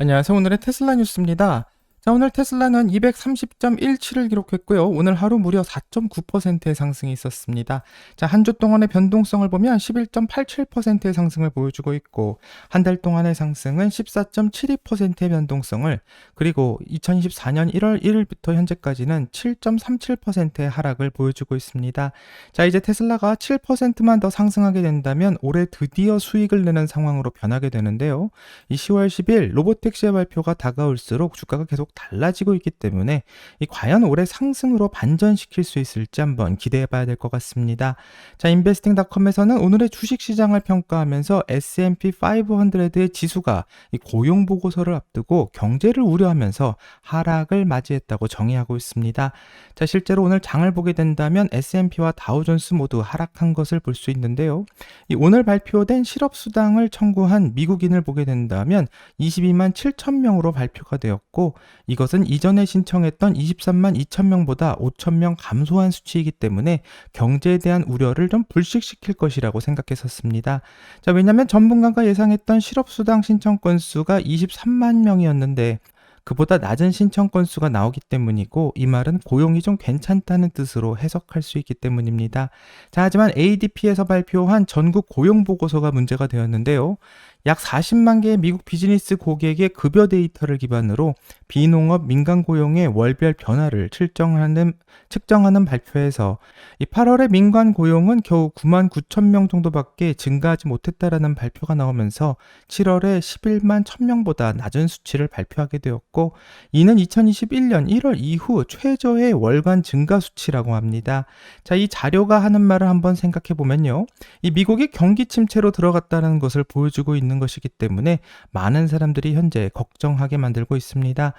안녕하세요. 오늘의 테슬라 뉴스입니다. 자, 오늘 테슬라는 230.17을 기록했고요. 오늘 하루 무려 4.9%의 상승이 있었습니다. 자, 한 주 동안의 변동성을 보면 11.87%의 상승을 보여주고 있고, 한 달 동안의 상승은 14.72%의 변동성을, 그리고 2024년 1월 1일부터 현재까지는 7.37%의 하락을 보여주고 있습니다. 자, 이제 테슬라가 7%만 더 상승하게 된다면 올해 드디어 수익을 내는 상황으로 변하게 되는데요. 이 10월 10일 로보택시의 발표가 다가올수록 주가가 계속 달라지고 있기 때문에 과연 올해 상승으로 반전시킬 수 있을지 한번 기대해 봐야 될 것 같습니다. 자, investing.com에서는 오늘의 주식시장을 평가하면서 S&P 500의 지수가 고용 보고서를 앞두고 경제를 우려하면서 하락을 맞이했다고 정의하고 있습니다. 자, 실제로 오늘 장을 보게 된다면 S&P와 다우존스 모두 하락한 것을 볼 수 있는데요. 오늘 발표된 실업수당을 청구한 미국인을 보게 된다면 22만 7천 명으로 발표가 되었고, 이것은 이전에 신청했던 23만 2천 명보다 5천 명 감소한 수치이기 때문에 경제에 대한 우려를 좀 불식시킬 것이라고 생각했었습니다. 자, 왜냐하면 전문가가 예상했던 실업수당 신청 건수가 23만 명이었는데 그보다 낮은 신청 건수가 나오기 때문이고, 이 말은 고용이 좀 괜찮다는 뜻으로 해석할 수 있기 때문입니다. 자, 하지만 ADP에서 발표한 전국 고용 보고서가 문제가 되었는데요. 약 40만 개의 미국 비즈니스 고객의 급여 데이터를 기반으로 비농업 민간 고용의 월별 변화를 측정하는 발표에서 이 8월의 민간 고용은 겨우 9만 9천 명 정도밖에 증가하지 못했다라는 발표가 나오면서 7월에 11만 1,000명보다 낮은 수치를 발표하게 되었고, 이는 2021년 1월 이후 최저의 월간 증가 수치라고 합니다. 자, 이 자료가 하는 말을 한번 생각해 보면요. 이 미국이 경기 침체로 들어갔다는 것을 보여주고 있는 것이기 때문에 많은 사람들이 현재 걱정하게 만들고 있습니다.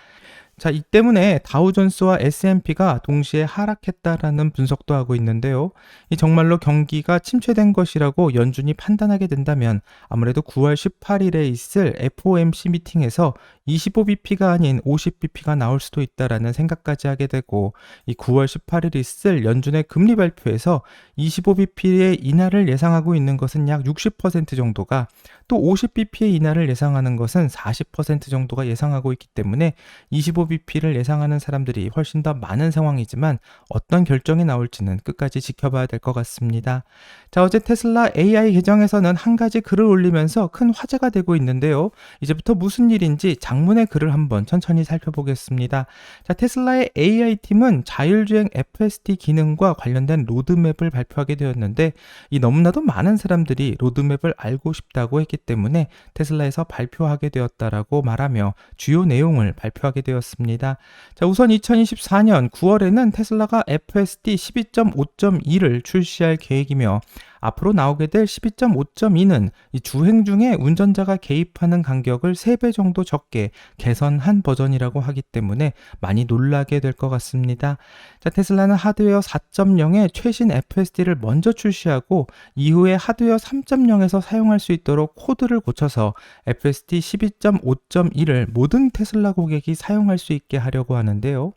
자, 이 때문에 다우존스와 S&P가 동시에 하락했다라는 분석도 하고 있는데요. 이 정말로 경기가 침체된 것이라고 연준이 판단하게 된다면 아무래도 9월 18일에 있을 FOMC 미팅에서 25bp가 아닌 50bp가 나올 수도 있다라는 생각까지 하게 되고, 이 9월 18일 있을 연준의 금리 발표에서 25bp의 인하를 예상하고 있는 것은 약 60% 정도가, 또 50bp의 인하를 예상하는 것은 40% 정도가 예상하고 있기 때문에 25bp를 예상하는 사람들이 훨씬 더 많은 상황이지만 어떤 결정이 나올지는 끝까지 지켜봐야 될 것 같습니다. 자, 어제 테슬라 AI 계정에서는 한 가지 글을 올리면서 큰 화제가 되고 있는데요. 이제부터 무슨 일인지 장문의 글을 한번 천천히 살펴보겠습니다. 자, 테슬라의 AI팀은 자율주행 FSD 기능과 관련된 로드맵을 발표하게 되었는데, 이 너무나도 많은 사람들이 로드맵을 알고 싶다고 했기 때문에 테슬라에서 발표하게 되었다라고 말하며 주요 내용을 발표하게 되었습니다. 자, 우선 2024년 9월에는 테슬라가 FSD 12.5.2를 출시할 계획이며, 앞으로 나오게 될 12.5.2는 주행 중에 운전자가 개입하는 간격을 3배 정도 적게 개선한 버전이라고 하기 때문에 많이 놀라게 될 것 같습니다. 자, 테슬라는 하드웨어 4.0의 최신 FSD를 먼저 출시하고 이후에 하드웨어 3.0에서 사용할 수 있도록 코드를 고쳐서 FSD 12.5.2를 모든 테슬라 고객이 사용할 수 있게 하려고 하는데요.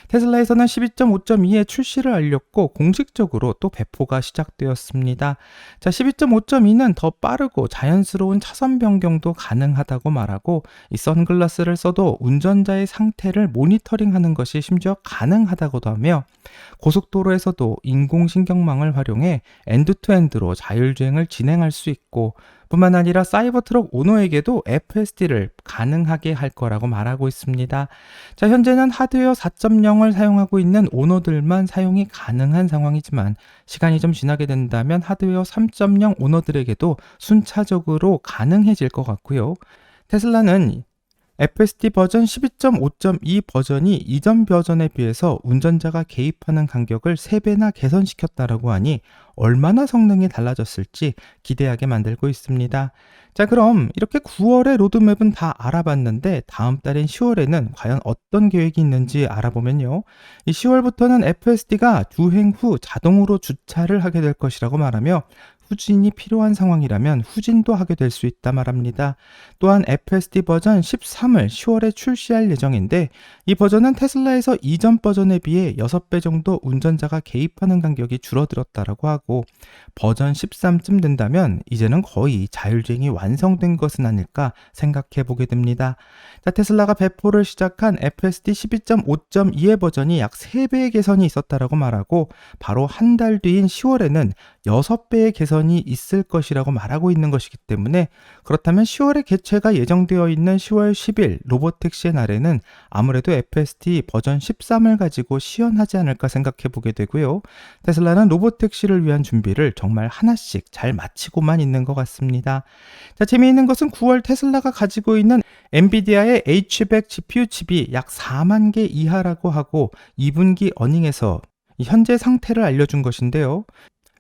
테슬라에서는 12.5.2의 출시를 알렸고 공식적으로 또 배포가 시작되었습니다. 자, 12.5.2는 더 빠르고 자연스러운 차선 변경도 가능하다고 말하고, 이 선글라스를 써도 운전자의 상태를 모니터링하는 것이 심지어 가능하다고도 하며, 고속도로에서도 인공신경망을 활용해 엔드투엔드로 자율주행을 진행할 수 있고, 뿐만 아니라 사이버트럭 오너에게도 FSD를 가능하게 할 거라고 말하고 있습니다. 자, 현재는 하드웨어 4.0을 사용하고 있는 오너들만 사용이 가능한 상황이지만 시간이 좀 지나게 된다면 하드웨어 3.0 오너들에게도 순차적으로 가능해질 것 같고요. 테슬라는 FSD 버전 12.5.2 버전이 이전 버전에 비해서 운전자가 개입하는 간격을 3배나 개선시켰다라고 하니 얼마나 성능이 달라졌을지 기대하게 만들고 있습니다. 자, 그럼 이렇게 9월의 로드맵은 다 알아봤는데 다음 달인 10월에는 과연 어떤 계획이 있는지 알아보면요. 이 10월부터는 FSD가 주행 후 자동으로 주차를 하게 될 것이라고 말하며, 후진이 필요한 상황이라면 후진도 하게 될 수 있다 말합니다. 또한 FSD 버전 13을 10월에 출시할 예정인데 이 버전은 테슬라에서 이전 버전에 비해 6배 정도 운전자가 개입하는 간격이 줄어들었다라고 하고 버전 13쯤 된다면 이제는 거의 자율주행이 완성된 것은 아닐까 생각해 보게 됩니다. 자, 테슬라가 배포를 시작한 FSD 12.5.2의 버전이 약 3배의 개선이 있었다라고 말하고 바로 한 달 뒤인 10월에는 6배의 개선이 있을 것이라고 말하고 있는 것이기 때문에 그렇다면 10월에 개최가 예정되어 있는 10월 10일 로보택시의 날에는 아무래도 FSD 버전 13을 가지고 시연하지 않을까 생각해 보게 되고요. 테슬라는 로보택시를 위한 준비를 정말 하나씩 잘 마치고만 있는 것 같습니다. 자, 재미있는 것은 9월 테슬라가 가지고 있는 엔비디아의 H100 GPU 칩이 약 4만 개 이하라고 하고 2분기 어닝에서 현재 상태를 알려준 것인데요.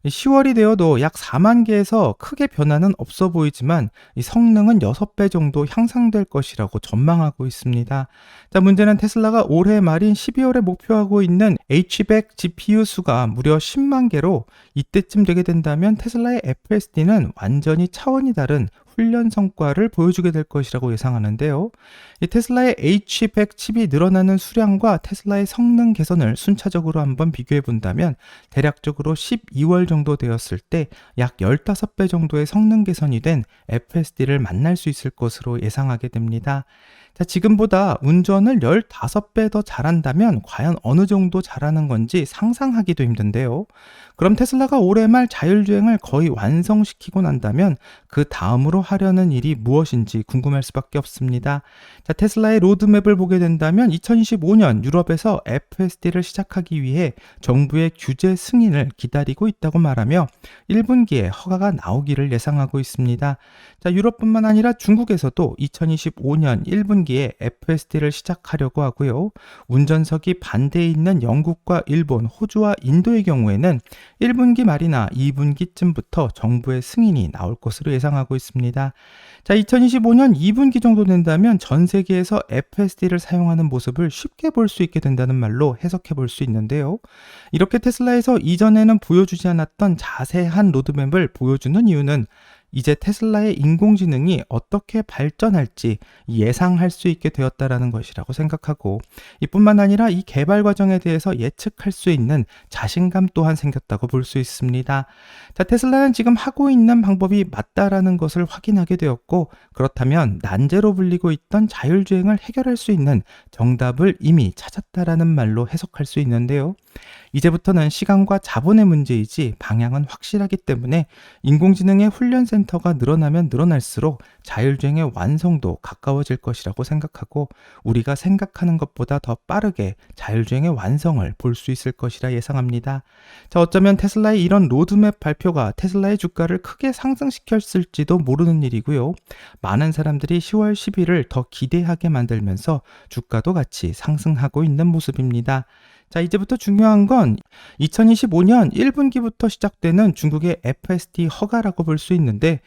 10월이 되어도 약 4만 개에서 크게 변화는 없어 보이지만 이 성능은 6배 정도 향상될 것이라고 전망하고 있습니다. 자, 문제는 테슬라가 올해 말인 12월에 목표하고 있는 H100 GPU 수가 무려 10만 개로 이때쯤 되게 된다면 테슬라의 FSD는 완전히 차원이 다른 훈련 성과를 보여주게 될 것이라고 예상하는데요. 이 테슬라의 H100 칩이 늘어나는 수량과 테슬라의 성능 개선을 순차적으로 한번 비교해 본다면 대략적으로 12월 정도 되었을 때 약 15배 정도의 성능 개선이 된 FSD를 만날 수 있을 것으로 예상하게 됩니다. 자, 지금보다 운전을 15배 더 잘한다면 과연 어느 정도 잘하는 건지 상상하기도 힘든데요. 그럼 테슬라가 올해 말 자율주행을 거의 완성시키고 난다면 그 다음으로 하려는 일이 무엇인지 궁금할 수밖에 없습니다. 자, 테슬라의 로드맵을 보게 된다면 2025년 유럽에서 FSD를 시작하기 위해 정부의 규제 승인을 기다리고 있다고 말하며 1분기에 허가가 나오기를 예상하고 있습니다. 자, 유럽뿐만 아니라 중국에서도 2025년 1분기에 FSD를 시작하려고 하고요. 운전석이 반대에 있는 영국과 일본, 호주와 인도의 경우에는 1분기 말이나 2분기쯤부터 정부의 승인이 나올 것으로 예상하고 있습니다. 자, 2025년 2분기 정도 된다면 전 세계에서 FSD를 사용하는 모습을 쉽게 볼 수 있게 된다는 말로 해석해 볼 수 있는데요. 이렇게 테슬라에서 이전에는 보여주지 않았던 자세한 로드맵을 보여주는 이유는 이제 테슬라의 인공지능이 어떻게 발전할지 예상할 수 있게 되었다라는 것이라고 생각하고 이뿐만 아니라 이 개발 과정에 대해서 예측할 수 있는 자신감 또한 생겼다고 볼 수 있습니다. 자, 테슬라는 지금 하고 있는 방법이 맞다라는 것을 확인하게 되었고 그렇다면 난제로 불리고 있던 자율주행을 해결할 수 있는 정답을 이미 찾았다라는 말로 해석할 수 있는데요. 이제부터는 시간과 자본의 문제이지 방향은 확실하기 때문에 인공지능의 훈련센터가 늘어나면 늘어날수록 자율주행의 완성도 가까워질 것이라고 생각하고 우리가 생각하는 것보다 더 빠르게 자율주행의 완성을 볼 수 있을 것이라 예상합니다. 자, 어쩌면 테슬라의 이런 로드맵 발표가 테슬라의 주가를 크게 상승시켰을지도 모르는 일이고요. 많은 사람들이 10월 10일을 더 기대하게 만들면서 주가도 같이 상승하고 있는 모습입니다. 자, 이제부터 중요한 건 2025년 1분기부터 시작되는 중국의 FSD 허가라고 볼 수 있는데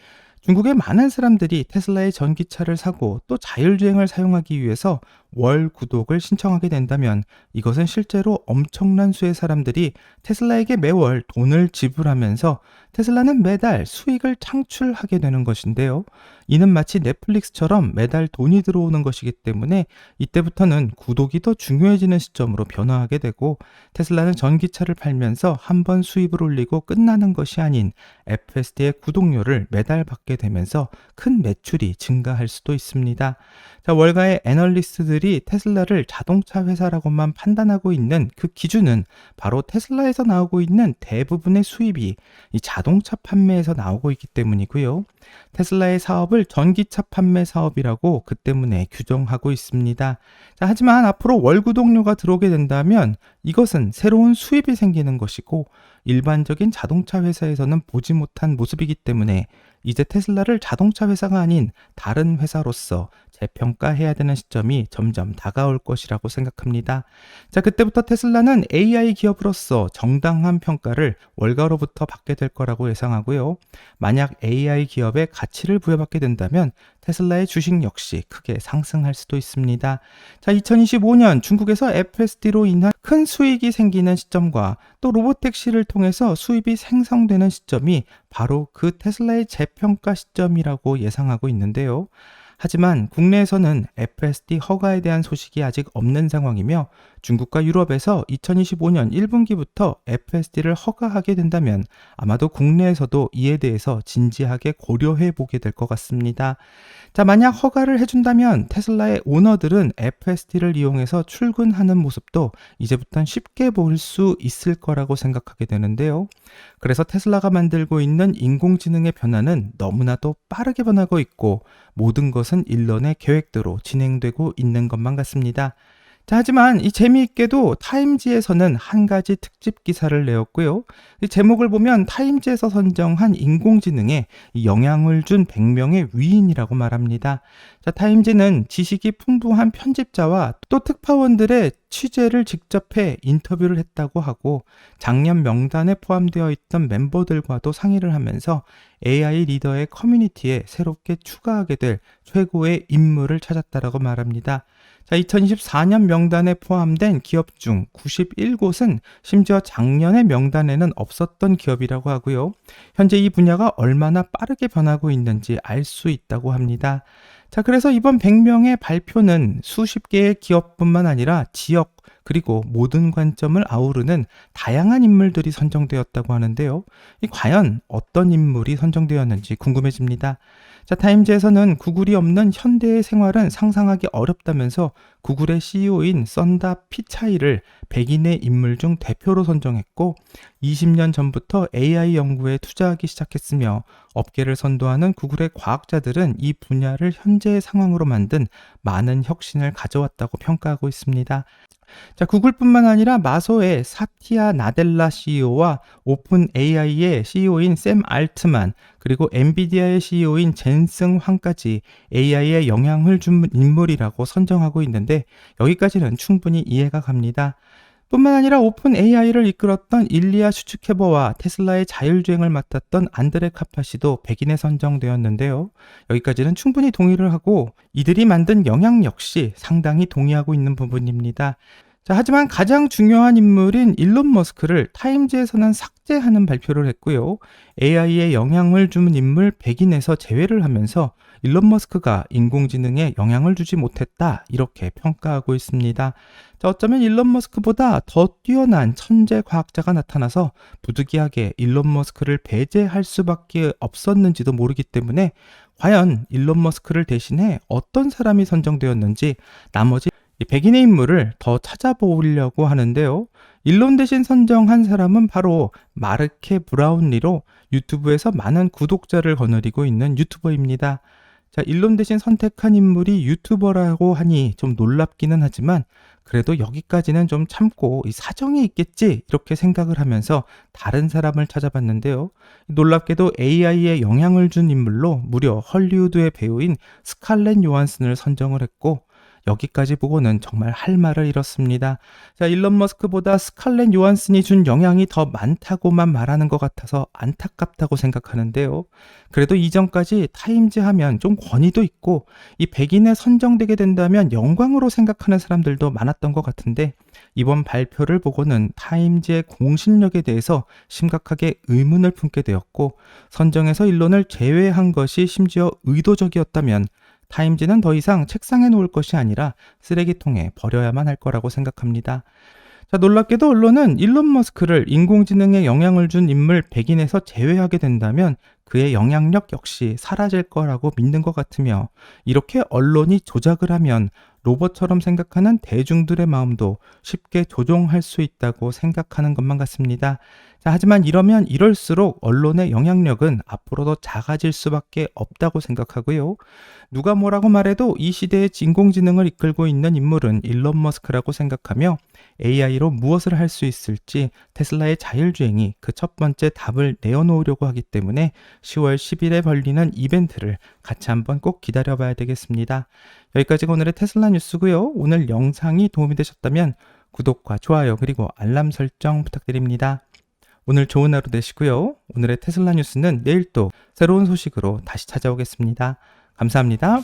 중국의 많은 사람들이 테슬라의 전기차를 사고 또 자율주행을 사용하기 위해서 월 구독을 신청하게 된다면 이것은 실제로 엄청난 수의 사람들이 테슬라에게 매월 돈을 지불하면서 테슬라는 매달 수익을 창출하게 되는 것인데요. 이는 마치 넷플릭스처럼 매달 돈이 들어오는 것이기 때문에 이때부터는 구독이 더 중요해지는 시점으로 변화하게 되고 테슬라는 전기차를 팔면서 한번 수입을 올리고 끝나는 것이 아닌 FSD의 구독료를 매달 받게 되면서 큰 매출이 증가할 수도 있습니다. 자, 월가의 애널리스트들이 테슬라를 자동차 회사라고만 판단하고 있는 그 기준은 바로 테슬라에서 나오고 있는 대부분의 수입이 이 자동차 판매에서 나오고 있기 때문이고요. 테슬라의 사업을 전기차 판매 사업이라고 그 때문에 규정하고 있습니다. 자, 하지만 앞으로 월 구독료가 들어오게 된다면 이것은 새로운 수입이 생기는 것이고 일반적인 자동차 회사에서는 보지 못한 모습이기 때문에 이제 테슬라를 자동차 회사가 아닌 다른 회사로서 재평가해야 되는 시점이 점점 다가올 것이라고 생각합니다. 자, 그때부터 테슬라는 AI 기업으로서 정당한 평가를 월가로부터 받게 될 거라고 예상하고요. 만약 AI 기업이 기업에 가치를 부여받게 된다면 테슬라의 주식 역시 크게 상승할 수도 있습니다. 자, 2025년 중국에서 FSD로 인한 큰 수익이 생기는 시점과 또 로보택시를 통해서 수입이 생성되는 시점이 바로 그 테슬라의 재평가 시점이라고 예상하고 있는데요. 하지만 국내에서는 FSD 허가에 대한 소식이 아직 없는 상황이며 중국과 유럽에서 2025년 1분기부터 FSD를 허가하게 된다면 아마도 국내에서도 이에 대해서 진지하게 고려해 보게 될 것 같습니다. 자, 만약 허가를 해준다면 테슬라의 오너들은 FSD를 이용해서 출근하는 모습도 이제부터는 쉽게 볼 수 있을 거라고 생각하게 되는데요. 그래서 테슬라가 만들고 있는 인공지능의 변화는 너무나도 빠르게 변하고 있고 모든 것은 일론의 계획대로 진행되고 있는 것만 같습니다. 자, 하지만 이 재미있게도 타임지에서는 한 가지 특집 기사를 내었고요. 이 제목을 보면 타임지에서 선정한 인공지능에 영향을 준 100명의 위인이라고 말합니다. 자, 타임지는 지식이 풍부한 편집자와 또 특파원들의 취재를 직접 해 인터뷰를 했다고 하고 작년 명단에 포함되어 있던 멤버들과도 상의를 하면서 AI 리더의 커뮤니티에 새롭게 추가하게 될 최고의 인물을 찾았다라고 말합니다. 자, 2024년 명단에 포함된 기업 중 91곳은 심지어 작년의 명단에는 없었던 기업이라고 하고요. 현재 이 분야가 얼마나 빠르게 변하고 있는지 알 수 있다고 합니다. 자, 그래서 이번 100명의 발표는 수십 개의 기업뿐만 아니라 지역 그리고 모든 관점을 아우르는 다양한 인물들이 선정되었다고 하는데요. 과연 어떤 인물이 선정되었는지 궁금해집니다. 자, 타임즈에서는 구글이 없는 현대의 생활은 상상하기 어렵다면서 구글의 CEO인 썬다 피차이를 백인의 인물 중 대표로 선정했고 20년 전부터 AI 연구에 투자하기 시작했으며 업계를 선도하는 구글의 과학자들은 이 분야를 현재의 상황으로 만든 많은 혁신을 가져왔다고 평가하고 있습니다. 자, 구글뿐만 아니라 마소의 사티아 나델라 CEO와 오픈 AI의 CEO인 샘 알트만 그리고 엔비디아의 CEO인 젠승 황까지 AI에 영향을 준 인물이라고 선정하고 있는데 여기까지는 충분히 이해가 갑니다. 뿐만 아니라 오픈 AI를 이끌었던 일리아 슈츠케버와 테슬라의 자율주행을 맡았던 안드레 카파시도 백인에 선정되었는데요. 여기까지는 충분히 동의를 하고 이들이 만든 영향 역시 상당히 동의하고 있는 부분입니다. 자, 하지만 가장 중요한 인물인 일론 머스크를 타임즈에서는 삭제하는 발표를 했고요. AI에 영향을 준 인물 백인에서 제외를 하면서 일론 머스크가 인공지능에 영향을 주지 못했다 이렇게 평가하고 있습니다. 자, 어쩌면 일론 머스크보다 더 뛰어난 천재 과학자가 나타나서 부득이하게 일론 머스크를 배제할 수밖에 없었는지도 모르기 때문에 과연 일론 머스크를 대신해 어떤 사람이 선정되었는지 나머지 백인의 인물을 더 찾아보려고 하는데요. 일론 대신 선정한 사람은 바로 마르케 브라운리로 유튜브에서 많은 구독자를 거느리고 있는 유튜버입니다. 자, 일론 대신 선택한 인물이 유튜버라고 하니 좀 놀랍기는 하지만 그래도 여기까지는 좀 참고 사정이 있겠지 이렇게 생각을 하면서 다른 사람을 찾아봤는데요. 놀랍게도 AI에 영향을 준 인물로 무려 헐리우드의 배우인 스칼렛 요한슨을 선정을 했고 여기까지 보고는 정말 할 말을 잃었습니다. 자, 일론 머스크보다 스칼렛 요한슨이 준 영향이 더 많다고만 말하는 것 같아서 안타깝다고 생각하는데요. 그래도 이전까지 타임즈 하면 좀 권위도 있고 이 백인에 선정되게 된다면 영광으로 생각하는 사람들도 많았던 것 같은데 이번 발표를 보고는 타임즈의 공신력에 대해서 심각하게 의문을 품게 되었고 선정에서 일론을 제외한 것이 심지어 의도적이었다면 타임즈는 더 이상 책상에 놓을 것이 아니라 쓰레기통에 버려야만 할 거라고 생각합니다. 자, 놀랍게도 언론은 일론 머스크를 인공지능에 영향을 준 인물 백인에서 제외하게 된다면 그의 영향력 역시 사라질 거라고 믿는 것 같으며 이렇게 언론이 조작을 하면 로봇처럼 생각하는 대중들의 마음도 쉽게 조종할 수 있다고 생각하는 것만 같습니다. 자, 하지만 이러면 이럴수록 언론의 영향력은 앞으로 더 작아질 수밖에 없다고 생각하고요. 누가 뭐라고 말해도 이 시대의 인공지능을 이끌고 있는 인물은 일론 머스크라고 생각하며 AI로 무엇을 할 수 있을지 테슬라의 자율주행이 그 첫 번째 답을 내어놓으려고 하기 때문에 10월 10일에 벌리는 이벤트를 같이 한번 꼭 기다려봐야 되겠습니다. 여기까지가 오늘의 테슬라 뉴스고요. 오늘 영상이 도움이 되셨다면 구독과 좋아요 그리고 알람 설정 부탁드립니다. 오늘 좋은 하루 되시고요. 오늘의 테슬라 뉴스는 내일 또 새로운 소식으로 다시 찾아오겠습니다. 감사합니다.